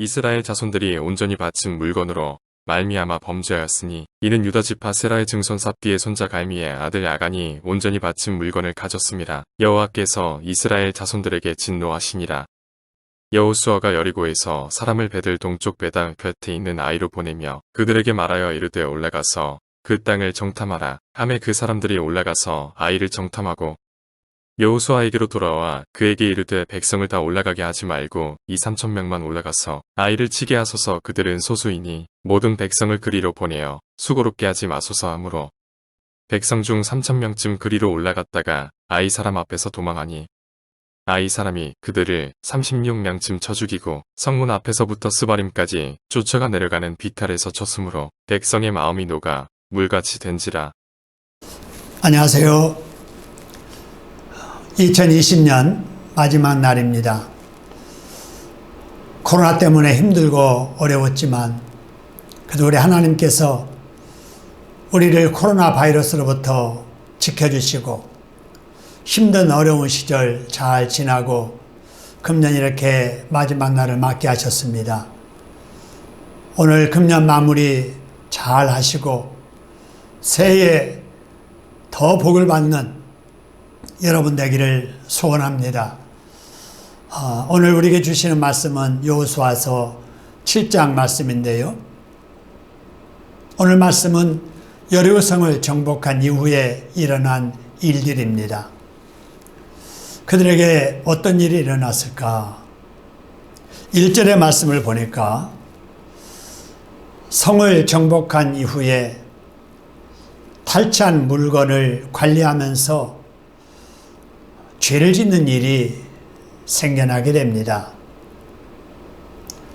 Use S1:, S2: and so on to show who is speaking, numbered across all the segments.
S1: 이스라엘 자손들이 온전히 바친 물건으로 말미암아 범죄하였으니 이는 유다 지파 세라의 증손 삽디의 손자 갈미의 아들 야간이 온전히 바친 물건을 가졌습니다. 여호와께서 이스라엘 자손들에게 진노하시니라. 여호수아가 여리고에서 사람을 베들 동쪽 베단 곁에 있는 아이로 보내며 그들에게 말하여 이르되 올라가서 그 땅을 정탐하라. 하매 그 사람들이 올라가서 아이를 정탐하고 여호수아에게로 돌아와 그에게 이르되 백성을 다 올라가게 하지 말고 2~3천명만 올라가서 아이를 치게 하소서. 그들은 소수이니 모든 백성을 그리로 보내어 수고롭게 하지 마소서 하므로 백성 중 3천명쯤 그리로 올라갔다가 아이 사람 앞에서 도망하니 아이 사람이 그들을 36명쯤 쳐 죽이고 성문 앞에서부터 스바림까지 쫓아가 내려가는 비탈에서 쳤으므로 백성의 마음이 녹아 물같이 된지라.
S2: 안녕하세요. 2020년 마지막 날입니다. 코로나 때문에 힘들고 어려웠지만 그래도 우리 하나님께서 우리를 코로나 바이러스로부터 지켜주시고 힘든 어려운 시절 잘 지나고 금년 이렇게 마지막 날을 맞게 하셨습니다. 오늘 금년 마무리 잘 하시고 새해에 더 복을 받는 여러분 되기를 소원합니다. 오늘 우리에게 주시는 말씀은 여호수아서 7장 말씀인데요. 오늘 말씀은 여리고성을 정복한 이후에 일어난 일들입니다. 그들에게 어떤 일이 일어났을까? 1절의 말씀을 보니까 성을 정복한 이후에 탈취한 물건을 관리하면서 죄를 짓는 일이 생겨나게 됩니다.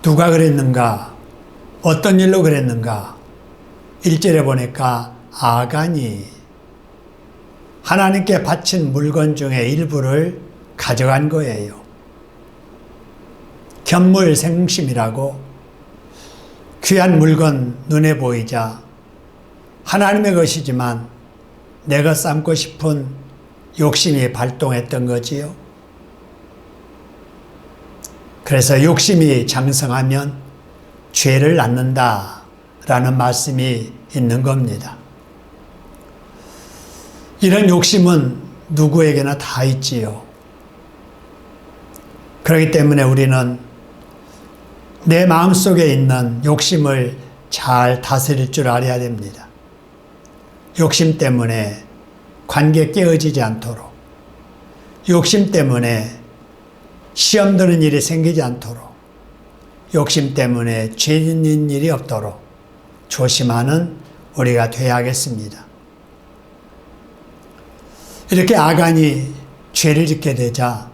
S2: 누가 그랬는가? 어떤 일로 그랬는가? 1절에 보니까 아간이 하나님께 바친 물건 중에 일부를 가져간 거예요. 견물생심이라고 귀한 물건 눈에 보이자 하나님의 것이지만 내가 삼고 싶은 욕심이 발동했던 거지요. 그래서 욕심이 장성하면 죄를 낳는다라는 말씀이 있는 겁니다. 이런 욕심은 누구에게나 다 있지요. 그렇기 때문에 우리는 내 마음속에 있는 욕심을 잘 다스릴 줄 알아야 됩니다. 욕심 때문에 관계 깨어지지 않도록, 욕심 때문에 시험 드는 일이 생기지 않도록, 욕심 때문에 죄 짓는 일이 없도록 조심하는 우리가 되어야겠습니다. 이렇게 아간이 죄를 짓게 되자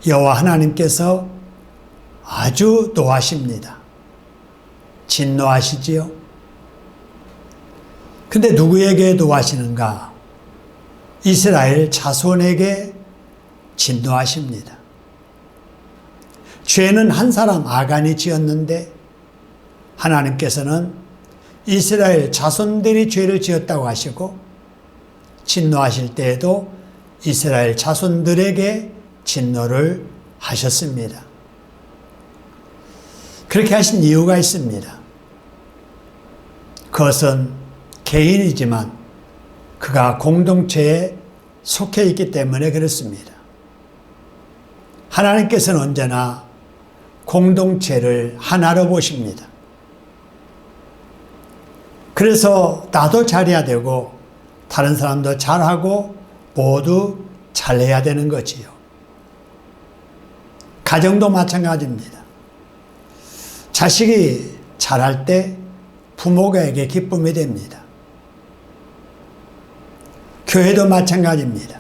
S2: 여호와 하나님께서 아주 노하십니다. 진노하시지요. 근데 누구에게 노하시는가? 이스라엘 자손에게 진노하십니다. 죄는 한 사람 아간이 지었는데 하나님께서는 이스라엘 자손들이 죄를 지었다고 하시고 진노하실 때에도 이스라엘 자손들에게 진노를 하셨습니다. 그렇게 하신 이유가 있습니다. 그것은 개인이지만 그가 공동체에 속해 있기 때문에 그렇습니다. 하나님께서는 언제나 공동체를 하나로 보십니다. 그래서 나도 잘해야 되고 다른 사람도 잘하고 모두 잘해야 되는 거지요. 가정도 마찬가지입니다. 자식이 잘할 때 부모에게 기쁨이 됩니다. 교회도 마찬가지입니다.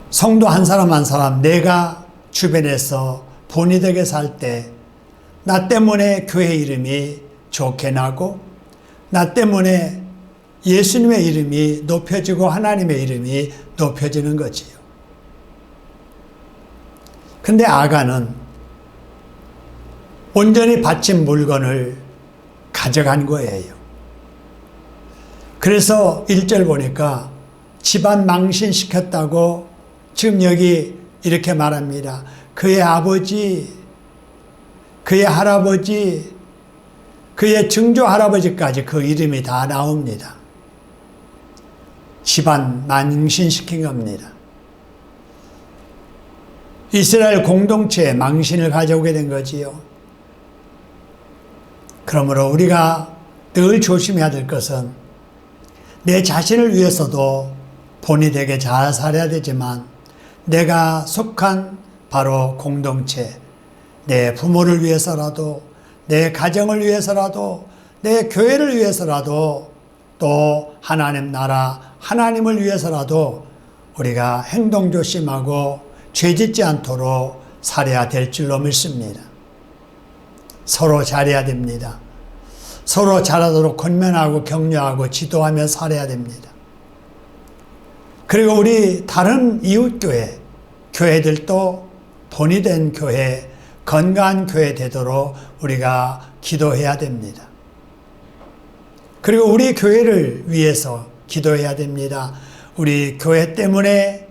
S2: 성도 한 사람 한 사람 내가 주변에서 본이 되게 살 때 나 때문에 교회 이름이 좋게 나고 나 때문에 예수님의 이름이 높여지고 하나님의 이름이 높여지는 거지요. 근데 아간은 온전히 바친 물건을 가져간 거예요. 그래서 1절 보니까 집안 망신시켰다고 지금 여기 이렇게 말합니다. 그의 아버지 그의 할아버지, 그의 증조 할아버지까지 그 이름이 다 나옵니다. 집안 망신시킨 겁니다. 이스라엘 공동체에 망신을 가져오게 된 거지요. 그러므로 우리가 늘 조심해야 될 것은 내 자신을 위해서도 본이 되게 잘 살아야 되지만 내가 속한 바로 공동체, 내 부모를 위해서라도, 내 가정을 위해서라도, 내 교회를 위해서라도, 또 하나님 나라, 하나님을 위해서라도 우리가 행동 조심하고 죄짓지 않도록 살아야 될 줄로 믿습니다. 서로 잘해야 됩니다. 서로 잘하도록 권면하고 격려하고 지도하며 살아야 됩니다. 그리고 우리 다른 이웃교회, 교회들도 본이 된 교회, 건강한 교회 되도록 우리가 기도해야 됩니다. 그리고 우리 교회를 위해서 기도해야 됩니다. 우리 교회 때문에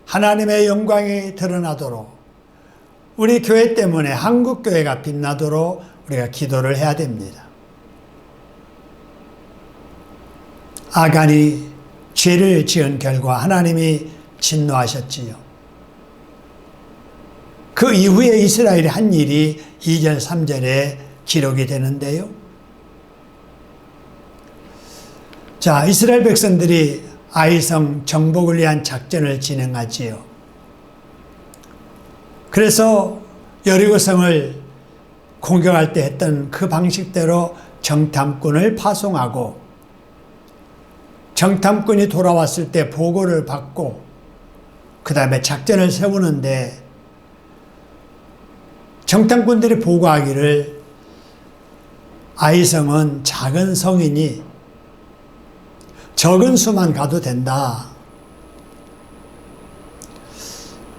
S2: 하나님의 영광이 드러나도록, 우리 교회 때문에 한국교회가 빛나도록 우리가 기도를 해야 됩니다. 아간이 죄를 지은 결과 하나님이 진노하셨지요. 그 이후에 이스라엘이 한 일이 2절 3절에 기록이 되는데요. 자, 이스라엘 백성들이 아이성 정복을 위한 작전을 진행하지요. 그래서 여리고성을 공격할 때 했던 그 방식대로 정탐꾼을 파송하고 정탐꾼이 돌아왔을 때 보고를 받고 그 다음에 작전을 세우는데 정탐꾼들이 보고하기를 아이성은 작은 성이니 적은 수만 가도 된다.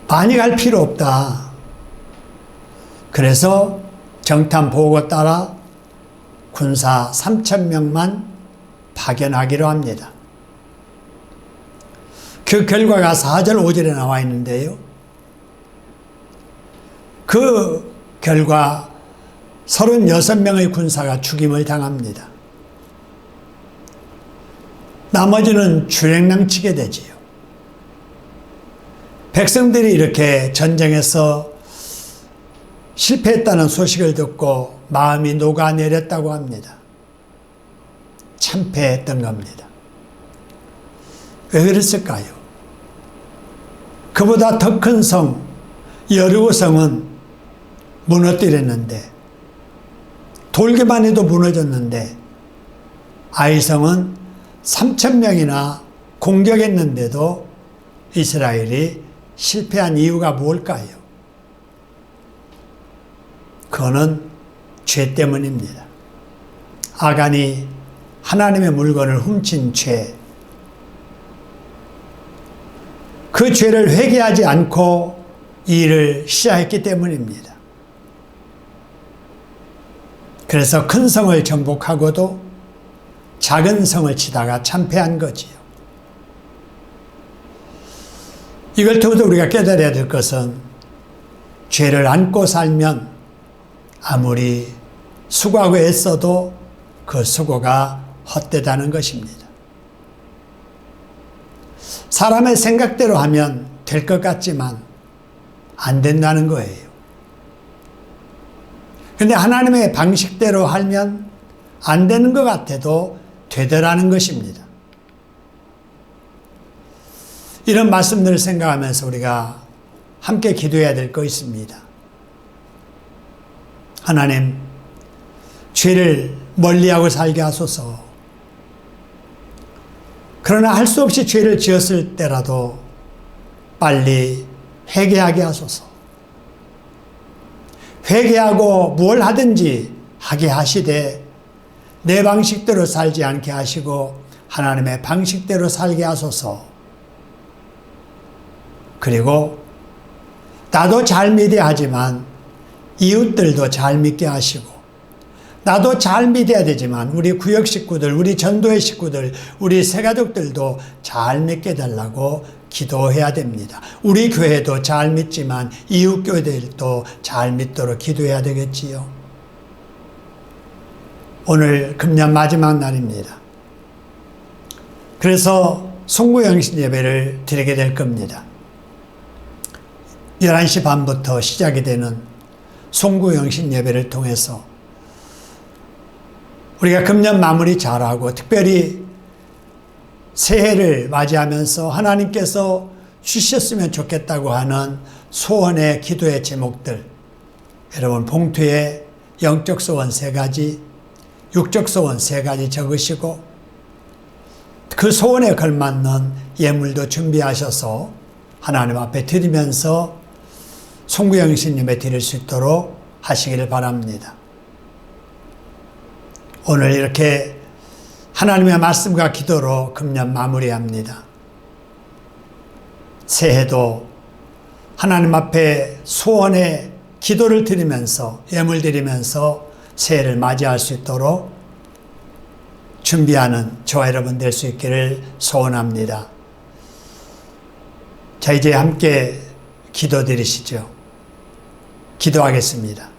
S2: 많이 갈 필요 없다. 그래서 정탐 보고 따라 군사 3,000명만 파견하기로 합니다. 그 결과가 4절 5절에 나와 있는데요. 그 결과 36명의 군사가 죽임을 당합니다. 나머지는 주행랑치게 되지요. 백성들이 이렇게 전쟁에서 실패했다는 소식을 듣고 마음이 녹아내렸다고 합니다. 참패했던 겁니다. 왜 그랬을까요? 그보다 더 큰 성, 여리고성은 무너뜨렸는데, 돌기만 해도 무너졌는데, 아이성은 3,000명이나 공격했는데도 이스라엘이 실패한 이유가 뭘까요? 그거는 죄 때문입니다. 아간이 하나님의 물건을 훔친 죄, 그 죄를 회개하지 않고 이 일을 시작했기 때문입니다. 그래서 큰 성을 정복하고도 작은 성을 치다가 참패한 거지요. 이걸 통해서 우리가 깨달아야 될 것은 죄를 안고 살면 아무리 수고하고 애써도 그 수고가 헛되다는 것입니다. 사람의 생각대로 하면 될 것 같지만 안 된다는 거예요. 그런데 하나님의 방식대로 하면 안 되는 것 같아도 되더라는 것입니다. 이런 말씀들을 생각하면서 우리가 함께 기도해야 될 거 있습니다. 하나님, 죄를 멀리하고 살게 하소서. 그러나 할 수 없이 죄를 지었을 때라도 빨리 회개하게 하소서. 회개하고 뭘 하든지 하게 하시되 내 방식대로 살지 않게 하시고 하나님의 방식대로 살게 하소서. 그리고 나도 잘 믿어야 하지만 이웃들도 잘 믿게 하시고, 나도 잘 믿어야 되지만 우리 구역 식구들, 우리 전도회 식구들, 우리 새가족들도 잘 믿게 달라고 기도해야 됩니다. 우리 교회도 잘 믿지만 이웃 교회들도 잘 믿도록 기도해야 되겠지요. 오늘 금년 마지막 날입니다. 그래서 송구영신 예배를 드리게 될 겁니다. 11시 반부터 시작이 되는 송구영신 예배를 통해서 우리가 금년 마무리 잘하고 특별히 새해를 맞이하면서 하나님께서 주셨으면 좋겠다고 하는 소원의 기도의 제목들, 여러분 봉투에 영적 소원 3가지, 육적 소원 3가지 적으시고 그 소원에 걸맞는 예물도 준비하셔서 하나님 앞에 드리면서 송구영신 예배 드릴 수 있도록 하시기를 바랍니다. 오늘 이렇게 하나님의 말씀과 기도로 금년 마무리합니다. 새해도 하나님 앞에 소원의 기도를 드리면서 예물 드리면서 새해를 맞이할 수 있도록 준비하는 저와 여러분 될 수 있기를 소원합니다. 자, 이제 함께 기도 드리시죠. 기도하겠습니다.